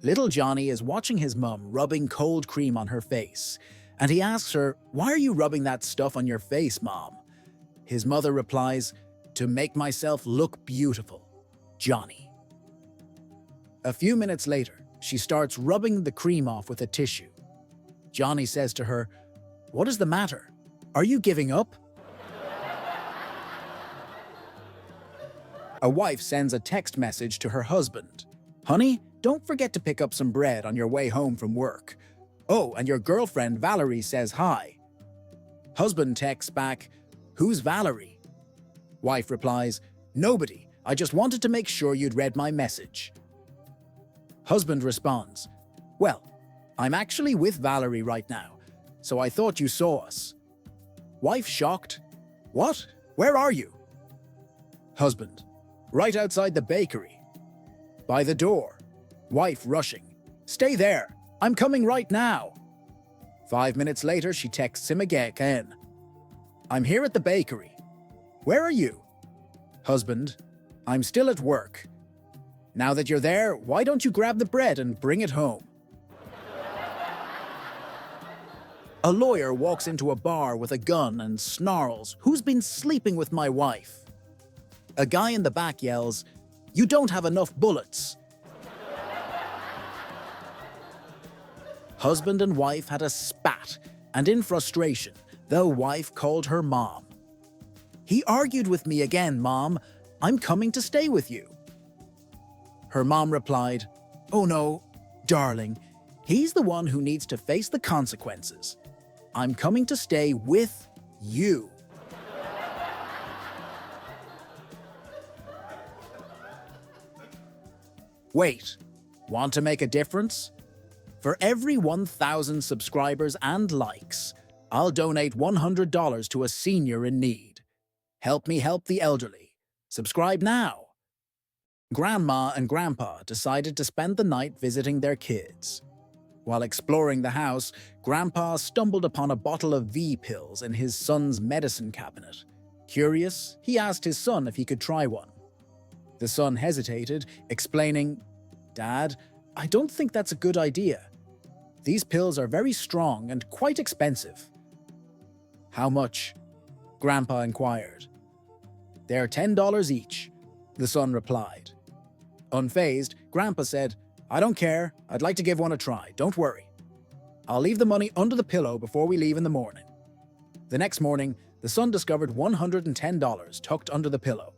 Little Johnny is watching his mum rubbing cold cream on her face, and he asks her, "Why are you rubbing that stuff on your face, Mom?" His mother replies, "To make myself look beautiful, Johnny." A few minutes later, she starts rubbing the cream off with a tissue. Johnny says to her, "What is the matter? Are you giving up?" A wife sends a text message to her husband. "Honey, don't forget to pick up some bread on your way home from work. Oh, and your girlfriend Valerie says hi." Husband texts back, "Who's Valerie?" Wife replies, "Nobody. I just wanted to make sure you'd read my message." Husband responds, "Well, I'm actually with Valerie right now, so I thought you saw us." Wife shocked, "What? Where are you?" Husband, "Right outside the bakery." By the door. Wife rushing, "Stay there. I'm coming right now." 5 minutes later, she texts him again. "I'm here at the bakery. Where are you?" Husband, "I'm still at work. Now that you're there, why don't you grab the bread and bring it home?" A lawyer walks into a bar with a gun and snarls, "Who's been sleeping with my wife?" A guy in the back yells, "You don't have enough bullets." Husband and wife had a spat, and in frustration, the wife called her mom. "He argued with me again, Mom. I'm coming to stay with you." Her mom replied, "Oh no, darling, he's the one who needs to face the consequences. I'm coming to stay with you." Wait, want to make a difference? For every 1,000 subscribers and likes, I'll donate $100 to a senior in need. Help me help the elderly. Subscribe now. Grandma and Grandpa decided to spend the night visiting their kids. While exploring the house, Grandpa stumbled upon a bottle of V pills in his son's medicine cabinet. Curious, he asked his son if he could try one. The son hesitated, explaining, "Dad, I don't think that's a good idea. These pills are very strong and quite expensive." "How much?" Grandpa inquired. "They're $10 each," the son replied. Unfazed, Grandpa said, "I don't care. I'd like to give one a try. Don't worry. I'll leave the money under the pillow before we leave in the morning." The next morning, the son discovered $110 tucked under the pillow.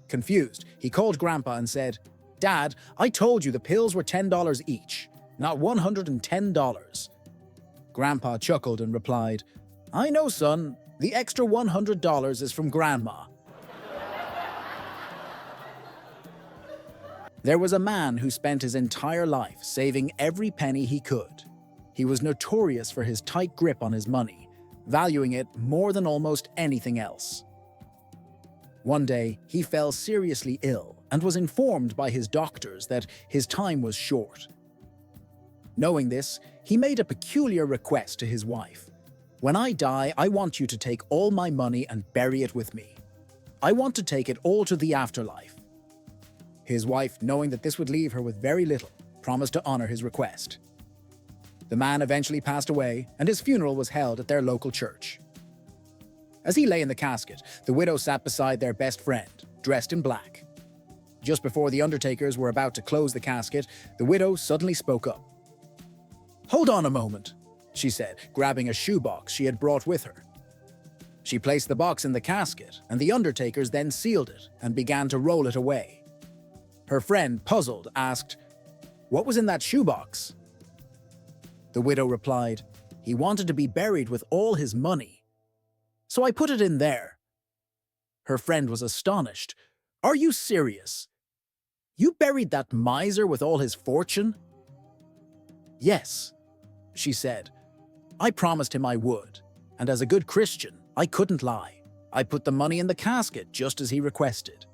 Confused, he called Grandpa and said, "Dad, I told you the pills were $10 each, not $110. Grandpa chuckled and replied, "I know, son. The extra $100 is from Grandma." There was a man who spent his entire life saving every penny he could. He was notorious for his tight grip on his money, valuing it more than almost anything else. One day, he fell seriously ill and was informed by his doctors that his time was short. Knowing this, he made a peculiar request to his wife. "When I die, I want you to take all my money and bury it with me. I want to take it all to the afterlife." His wife, knowing that this would leave her with very little, promised to honor his request. The man eventually passed away, and his funeral was held at their local church. As he lay in the casket, the widow sat beside their best friend, dressed in black. Just before the undertakers were about to close the casket, the widow suddenly spoke up. "Hold on a moment," she said, grabbing a shoebox she had brought with her. She placed the box in the casket, and the undertakers then sealed it and began to roll it away. Her friend, puzzled, asked, "What was in that shoebox?" The widow replied, "He wanted to be buried with all his money, so I put it in there." Her friend was astonished. "Are you serious? You buried that miser with all his fortune?" "Yes," she said. "I promised him I would, and as a good Christian, I couldn't lie. I put the money in the casket just as he requested."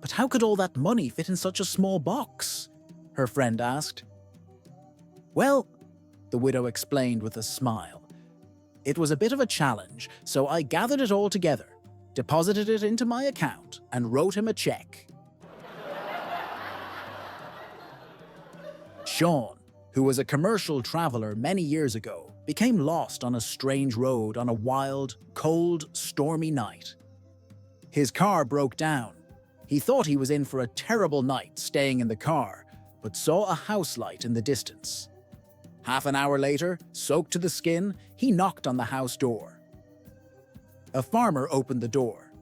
"But how could all that money fit in such a small box?" her friend asked. "Well," the widow explained with a smile, "it was a bit of a challenge, so I gathered it all together, deposited it into my account, and wrote him a check." Sean, who was a commercial traveler many years ago, became lost on a strange road on a wild, cold, stormy night. His car broke down. He thought he was in for a terrible night staying in the car, but saw a house light in the distance. Half an hour later, soaked to the skin, he knocked on the house door. A farmer opened the door.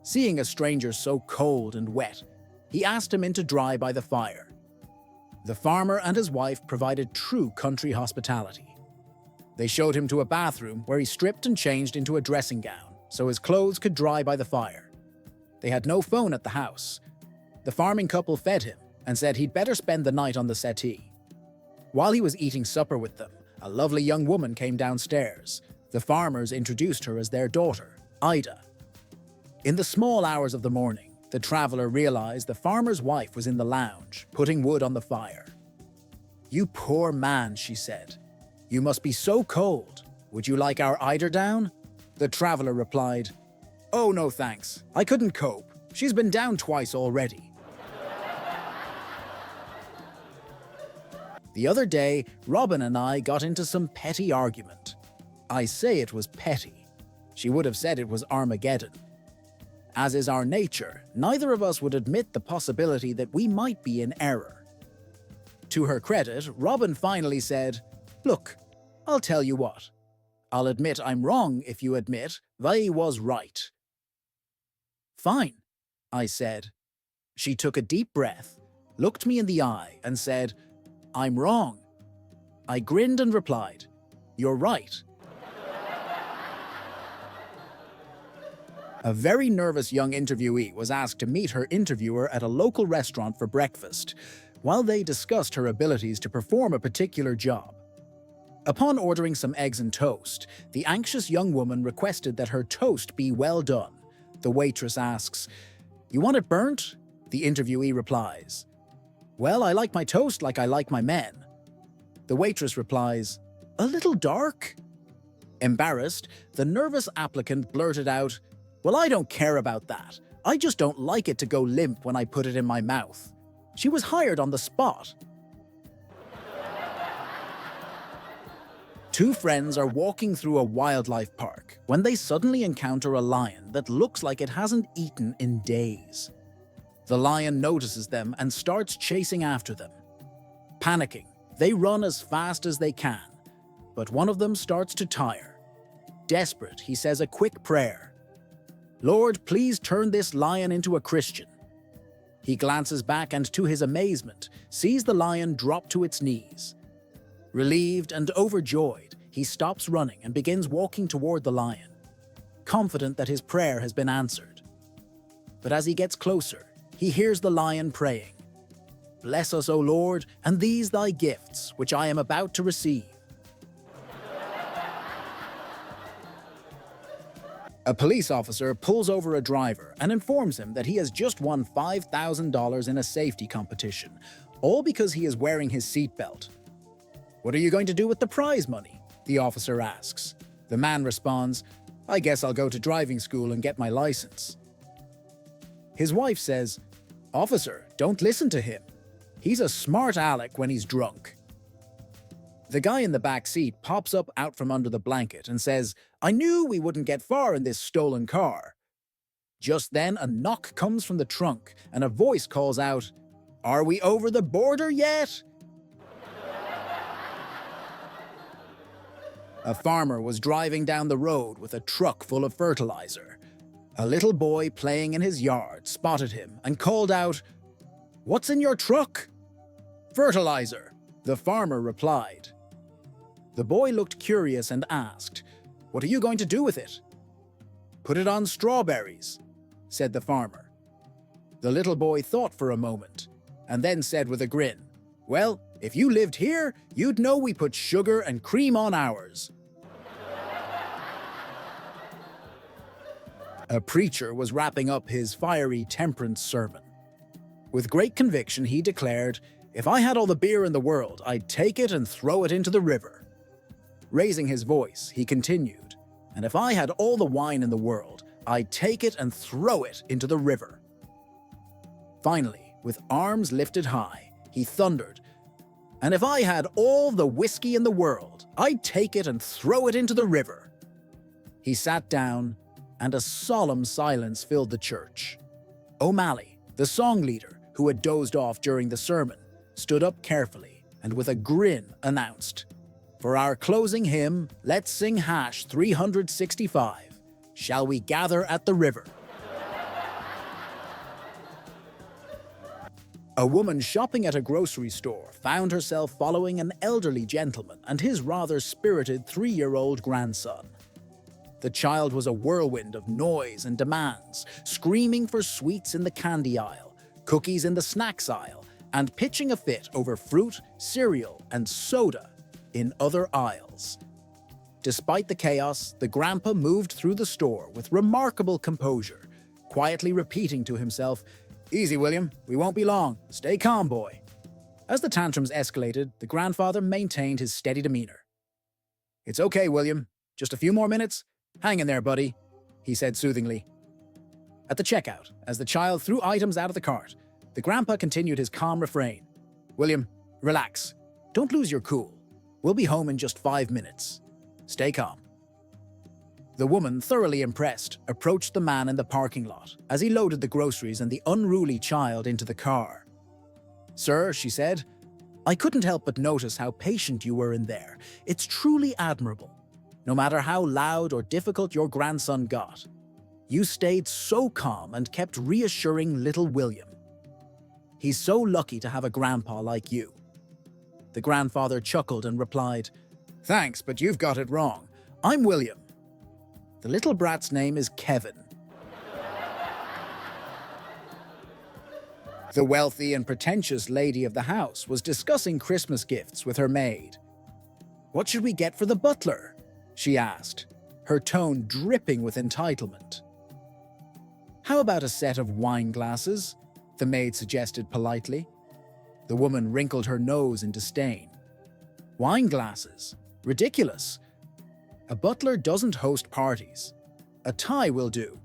Seeing a stranger so cold and wet, he asked him in to dry by the fire. The farmer and his wife provided true country hospitality. They showed him to a bathroom where he stripped and changed into a dressing gown so his clothes could dry by the fire. They had no phone at the house. The farming couple fed him and said he'd better spend the night on the settee. While he was eating supper with them, a lovely young woman came downstairs. The farmers introduced her as their daughter, Ida. In the small hours of the morning, the traveler realized the farmer's wife was in the lounge, putting wood on the fire. "You poor man," she said. "You must be so cold. Would you like our eider down?" The traveler replied, "Oh, no thanks. I couldn't cope. She's been down twice already." The other day, Robin and I got into some petty argument. I say it was petty. She would have said it was Armageddon. As is our nature, neither of us would admit the possibility that we might be in error. To her credit, Robin finally said, "Look, I'll tell you what. I'll admit I'm wrong if you admit they was right." "Fine," I said. She took a deep breath, looked me in the eye, and said, "I'm wrong." I grinned and replied, "You're right." A very nervous young interviewee was asked to meet her interviewer at a local restaurant for breakfast, while they discussed her abilities to perform a particular job. Upon ordering some eggs and toast, the anxious young woman requested that her toast be well done. The waitress asks, "You want it burnt?" The interviewee replies, "Well, I like my toast like I like my men." The waitress replies, "A little dark?" Embarrassed, the nervous applicant blurted out, "Well, I don't care about that. I just don't like it to go limp when I put it in my mouth." She was hired on the spot. Two friends are walking through a wildlife park when they suddenly encounter a lion that looks like it hasn't eaten in days. The lion notices them and starts chasing after them. Panicking, they run as fast as they can, but one of them starts to tire. Desperate, he says a quick prayer. "Lord, please turn this lion into a Christian." He glances back and, to his amazement, sees the lion drop to its knees. Relieved and overjoyed, he stops running and begins walking toward the lion, confident that his prayer has been answered. But as he gets closer, he hears the lion praying, "Bless us, O Lord, and these thy gifts, which I am about to receive." A police officer pulls over a driver and informs him that he has just won $5,000 in a safety competition, all because he is wearing his seatbelt. "What are you going to do with the prize money?" the officer asks. The man responds, "I guess I'll go to driving school and get my license." His wife says, "Officer, don't listen to him. He's a smart aleck when he's drunk." The guy in the back seat pops up out from under the blanket and says, "I knew we wouldn't get far in this stolen car." Just then, a knock comes from the trunk and a voice calls out, "Are we over the border yet?" A farmer was driving down the road with a truck full of fertilizer. A little boy playing in his yard spotted him and called out, "What's in your truck?" "Fertilizer," the farmer replied. The boy looked curious and asked, "What are you going to do with it?" "Put it on strawberries," said the farmer. The little boy thought for a moment, and then said with a grin, "Well, if you lived here, you'd know we put sugar and cream on ours." A preacher was wrapping up his fiery temperance sermon. With great conviction, he declared, "If I had all the beer in the world, I'd take it and throw it into the river." Raising his voice, he continued, "And if I had all the wine in the world, I'd take it and throw it into the river." Finally, with arms lifted high, he thundered, And if I had all the whiskey in the world, I'd take it and throw it into the river." He sat down, and a solemn silence filled the church. O'Malley, the song leader, who had dozed off during the sermon, stood up carefully and with a grin announced, "For our closing hymn, let's sing hash 365, Shall We Gather at the River." A woman shopping at a grocery store found herself following an elderly gentleman and his rather spirited 3-year-old grandson. The child was a whirlwind of noise and demands, screaming for sweets in the candy aisle, cookies in the snacks aisle, and pitching a fit over fruit, cereal, and soda in other aisles. Despite the chaos, the grandpa moved through the store with remarkable composure, quietly repeating to himself, "Easy, William, we won't be long. Stay calm, boy." As the tantrums escalated, the grandfather maintained his steady demeanor. "It's okay, William. Just a few more minutes. Hang in there, buddy," he said soothingly. At the checkout, as the child threw items out of the cart, the grandpa continued his calm refrain. "William, relax. Don't lose your cool. We'll be home in just 5 minutes. Stay calm." The woman, thoroughly impressed, approached the man in the parking lot as he loaded the groceries and the unruly child into the car. "Sir," she said, "I couldn't help but notice how patient you were in there. It's truly admirable. No matter how loud or difficult your grandson got, you stayed so calm and kept reassuring little William. He's so lucky to have a grandpa like you." The grandfather chuckled and replied, "Thanks, but you've got it wrong. I'm William. The little brat's name is Kevin." The wealthy and pretentious lady of the house was discussing Christmas gifts with her maid. "What should we get for the butler?" she asked, her tone dripping with entitlement. "How about a set of wine glasses?" the maid suggested politely. The woman wrinkled her nose in disdain. "Wine glasses? Ridiculous. A butler doesn't host parties. A tie will do."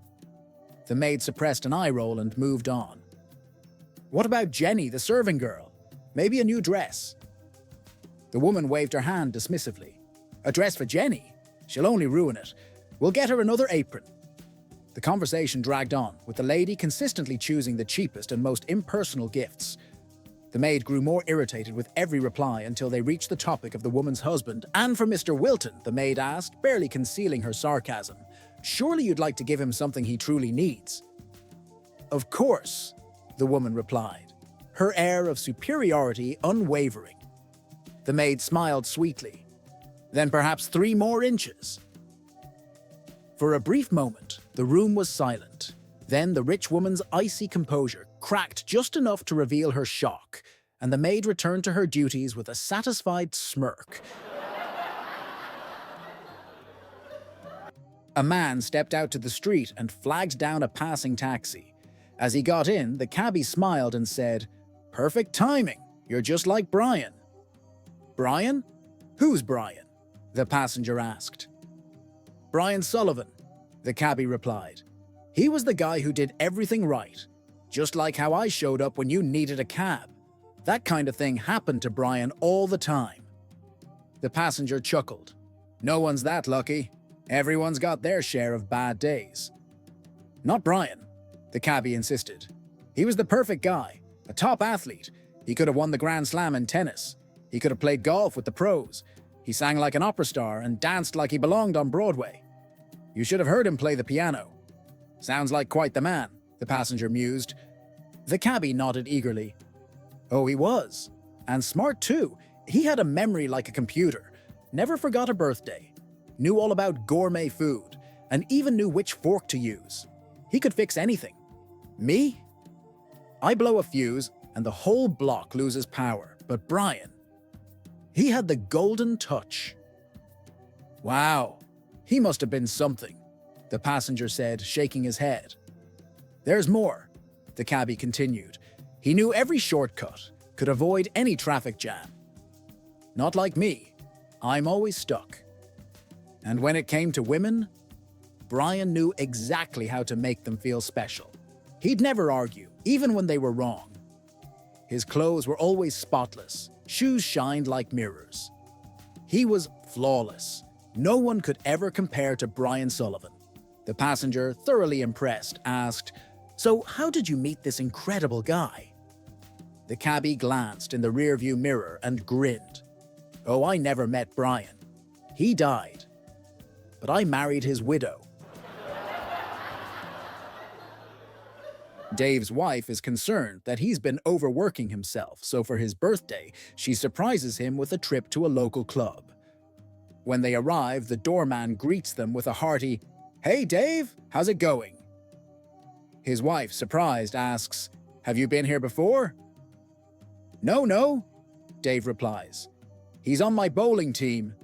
The maid suppressed an eye roll and moved on. "What about Jenny, the serving girl? Maybe a new dress?" The woman waved her hand dismissively. "A dress for Jenny? She'll only ruin it. We'll get her another apron." The conversation dragged on, with the lady consistently choosing the cheapest and most impersonal gifts. The maid grew more irritated with every reply until they reached the topic of the woman's husband. "And for Mr. Wilton," the maid asked, barely concealing her sarcasm. "Surely you'd like to give him something he truly needs." "Of course," the woman replied, her air of superiority unwavering. The maid smiled sweetly. "Then perhaps 3 more inches." For a brief moment, the room was silent. Then the rich woman's icy composure cracked just enough to reveal her shock, and the maid returned to her duties with a satisfied smirk. A man stepped out to the street and flagged down a passing taxi. As he got in, the cabbie smiled and said, "Perfect timing. You're just like Brian." "Brian? Who's Brian?" the passenger asked. "Brian Sullivan," the cabbie replied. "He was the guy who did everything right, just like how I showed up when you needed a cab. That kind of thing happened to Brian all the time." The passenger chuckled. "No one's that lucky. Everyone's got their share of bad days." "Not Brian," the cabbie insisted. "He was the perfect guy, a top athlete. He could have won the Grand Slam in tennis. He could have played golf with the pros. He sang like an opera star and danced like he belonged on Broadway. You should have heard him play the piano. Sounds like quite the man," the passenger mused. The cabbie nodded eagerly. "Oh, he was. And smart too. He had a memory like a computer. Never forgot a birthday. Knew all about gourmet food, and even knew which fork to use. He could fix anything. Me? I blow a fuse, and the whole block loses power. But Brian, he had the golden touch." "Wow, he must have been something," the passenger said, shaking his head. "There's more," the cabbie continued. "He knew every shortcut, could avoid any traffic jam. Not like me. I'm always stuck. And when it came to women, Brian knew exactly how to make them feel special. He'd never argue, even when they were wrong. His clothes were always spotless, Shoes shined like mirrors. He was flawless. No one could ever compare to Brian Sullivan. The passenger, thoroughly impressed, asked, "So how did you meet this incredible guy?" The cabbie glanced in the rearview mirror and grinned. "Oh, I never met Brian. He died. But I married his widow." Dave's wife is concerned that he's been overworking himself, so for his birthday, she surprises him with a trip to a local club. When they arrive, the doorman greets them with a hearty, "Hey Dave, how's it going?" His wife, surprised, asks, "Have you been here before?" No, Dave replies. "He's on my bowling team."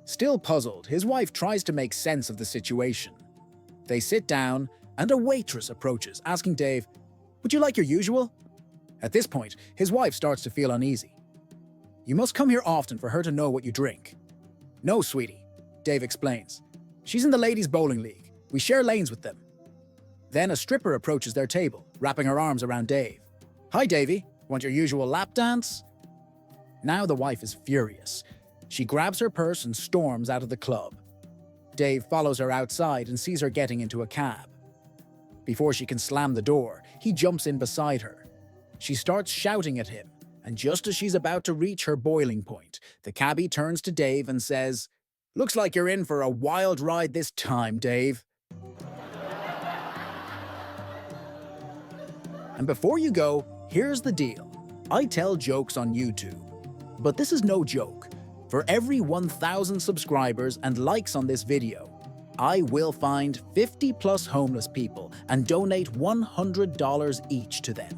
Still puzzled, his wife tries to make sense of the situation. They sit down, and a waitress approaches, asking Dave, "Would you like your usual?" At this point, his wife starts to feel uneasy. "You must come here often for her to know what you drink." "No, sweetie," Dave explains. "She's in the ladies' bowling league. We share lanes with them." Then a stripper approaches their table, wrapping her arms around Dave. "Hi, Davey. Want your usual lap dance?" Now the wife is furious. She grabs her purse and storms out of the club. Dave follows her outside and sees her getting into a cab. Before she can slam the door, he jumps in beside her. She starts shouting at him, and just as she's about to reach her boiling point, the cabbie turns to Dave and says, "Looks like you're in for a wild ride this time, Dave." And before you go, here's the deal. I tell jokes on YouTube, but this is no joke. For every 1,000 subscribers and likes on this video, I will find 50+ homeless people and donate $100 each to them.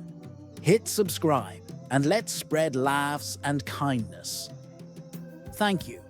Hit subscribe and let's spread laughs and kindness. Thank you.